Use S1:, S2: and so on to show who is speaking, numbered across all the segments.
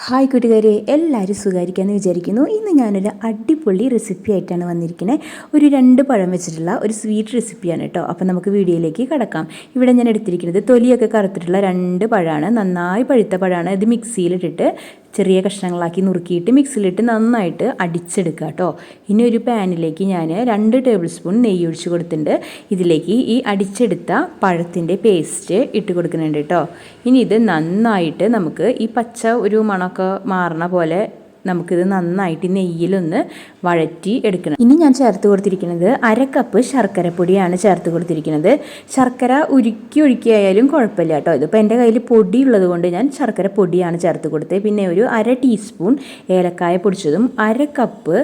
S1: Hi കൂട്ടുകാരെ, എല്ലാവരും സുഖമായിരിക്കാമെന്ന് വിചാരിക്കുന്നു. ഇന്ന് ഞാനൊരു അടിപൊളി റെസിപ്പി ആയിട്ടാണ് വന്നിരിക്കുന്നത്. ഒരു 2 പഴം വെച്ചിട്ടുള്ള ഒരു സ്വീറ്റ് റെസിപ്പിയാണ് കേട്ടോ. അപ്പോൾ നമുക്ക് വീഡിയോയിലേക്ക് കടക്കാം. ഇവിടെ ഞാൻ എടുത്തിരിക്കുന്നത് തൊലിയൊക്കെ കറുത്തിട്ടുള്ള 2 പഴമാണ്. നന്നായി പഴുത്ത പഴമാണ്. ഇത് മിക്സിയിലിട്ടിട്ട് ചെറിയ കഷ്ണങ്ങളാക്കി നുറുക്കിയിട്ട് മിക്സിയിലിട്ട് നന്നായിട്ട് അടിച്ചെടുക്കുക കേട്ടോ. ഇനി ഒരു പാനിലേക്ക് ഞാൻ 2 ടേബിൾ സ്പൂൺ നെയ്യ് ഒഴിച്ച് കൊടുത്തിട്ടുണ്ട്. ഇതിലേക്ക് ഈ അടിച്ചെടുത്ത പഴത്തിൻ്റെ പേസ്റ്റ് ഇട്ട് കൊടുക്കുന്നുണ്ട് കേട്ടോ. ഇനി ഇത് നന്നായിട്ട് നമുക്ക് ഈ പച്ച ഒരു മണമൊക്കെ മാറണ പോലെ നമുക്കിത് നന്നായിട്ട് നെയ്യിലൊന്ന് വഴറ്റി എടുക്കണം. ഇനി ഞാൻ ചേർത്ത് കൊടുത്തിരിക്കുന്നത് 1/2 കപ്പ് ശർക്കരപ്പൊടിയാണ് ചേർത്ത് കൊടുത്തിരിക്കുന്നത്. ശർക്കര ഒഴിക്കിയായാലും കുഴപ്പമില്ല കേട്ടോ. ഇതിപ്പോൾ എൻ്റെ കയ്യിൽ പൊടി ഉള്ളത് കൊണ്ട് ഞാൻ ശർക്കര പൊടിയാണ് ചേർത്ത് കൊടുത്തത്. പിന്നെ ഒരു 1/2 ടീസ്പൂൺ ഏലക്കായ പൊടിച്ചതും 1/2 കപ്പ്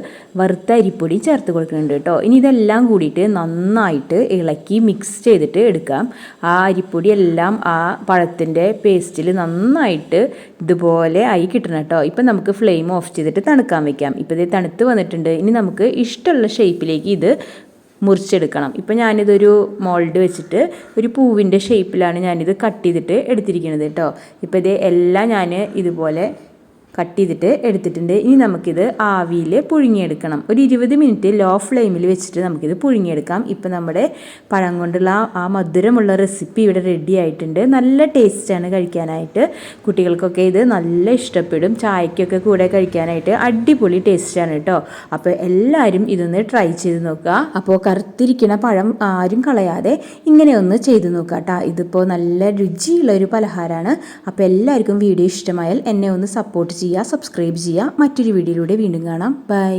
S1: വറുത്ത അരിപ്പൊടി ചേർത്ത് കൊടുക്കുന്നുണ്ട് കേട്ടോ. ഇനി ഇതെല്ലാം കൂടിയിട്ട് നന്നായിട്ട് ഇളക്കി മിക്സ് ചെയ്തിട്ട് എടുക്കാം. ആ അരിപ്പൊടി എല്ലാം ആ പഴത്തിൻ്റെ പേസ്റ്റിൽ നന്നായിട്ട് ഇതുപോലെ ആയി കിട്ടണം കേട്ടോ. ഇപ്പം നമുക്ക് ഫ്ലെയിം ഓഫ് ചെയ്തിട്ട് തണുക്കാൻ വെക്കാം. ഇപ്പോൾ ഇത് തണുത്ത് വന്നിട്ടുണ്ട്. ഇനി നമുക്ക് ഇഷ്ടമുള്ള ഷേപ്പിലേക്ക് ഇത് മുറിച്ചെടുക്കണം. ഇപ്പോൾ ഞാനിതൊരു മോൾഡ് വെച്ചിട്ട് ഒരു പൂവിൻ്റെ ഷേപ്പിലാണ് ഞാനിത് കട്ട് ചെയ്തിട്ട് എടുത്തിരിക്കുന്നത് കേട്ടോ. ഇപ്പോൾ ഇത് എല്ലാം ഞാൻ ഇതുപോലെ കട്ട് ചെയ്തിട്ട് എടുത്തിട്ടുണ്ട്. ഇനി നമുക്കിത് ആവിയിൽ പുഴുങ്ങിയെടുക്കണം. ഒരു 20 മിനിറ്റ് ലോ ഫ്ലെയിമിൽ വെച്ചിട്ട് നമുക്കിത് പുഴുങ്ങിയെടുക്കാം. ഇപ്പോൾ നമ്മുടെ പഴം കൊണ്ടുള്ള ആ മധുരമുള്ള റെസിപ്പി ഇവിടെ റെഡി ആയിട്ടുണ്ട്. നല്ല ടേസ്റ്റാണ് കഴിക്കാനായിട്ട്. കുട്ടികൾക്കൊക്കെ ഇത് നല്ല ഇഷ്ടപ്പെടും. ചായക്കൊക്കെ കൂടെ കഴിക്കാനായിട്ട് അടിപൊളി ടേസ്റ്റാണ് കേട്ടോ. അപ്പോൾ എല്ലാവരും ഇതൊന്ന് ട്രൈ ചെയ്ത് നോക്കുക. അപ്പോൾ കറുത്തിരിക്കുന്ന പഴം ആരും കളയാതെ ഇങ്ങനെ ഒന്ന് ചെയ്ത് നോക്കുക കേട്ടോ. ഇതിപ്പോൾ നല്ല രുചിയുള്ള ഒരു പലഹാരമാണ്. അപ്പോൾ എല്ലാവർക്കും വീഡിയോ ഇഷ്ടമായാൽ എന്നെ ഒന്ന് സപ്പോർട്ട് ചെയ്യുക, സബ്സ്ക്രൈബ് ചെയ്യുക. മറ്റൊരു വീഡിയോയിലൂടെ വീണ്ടും കാണാം. ബൈ.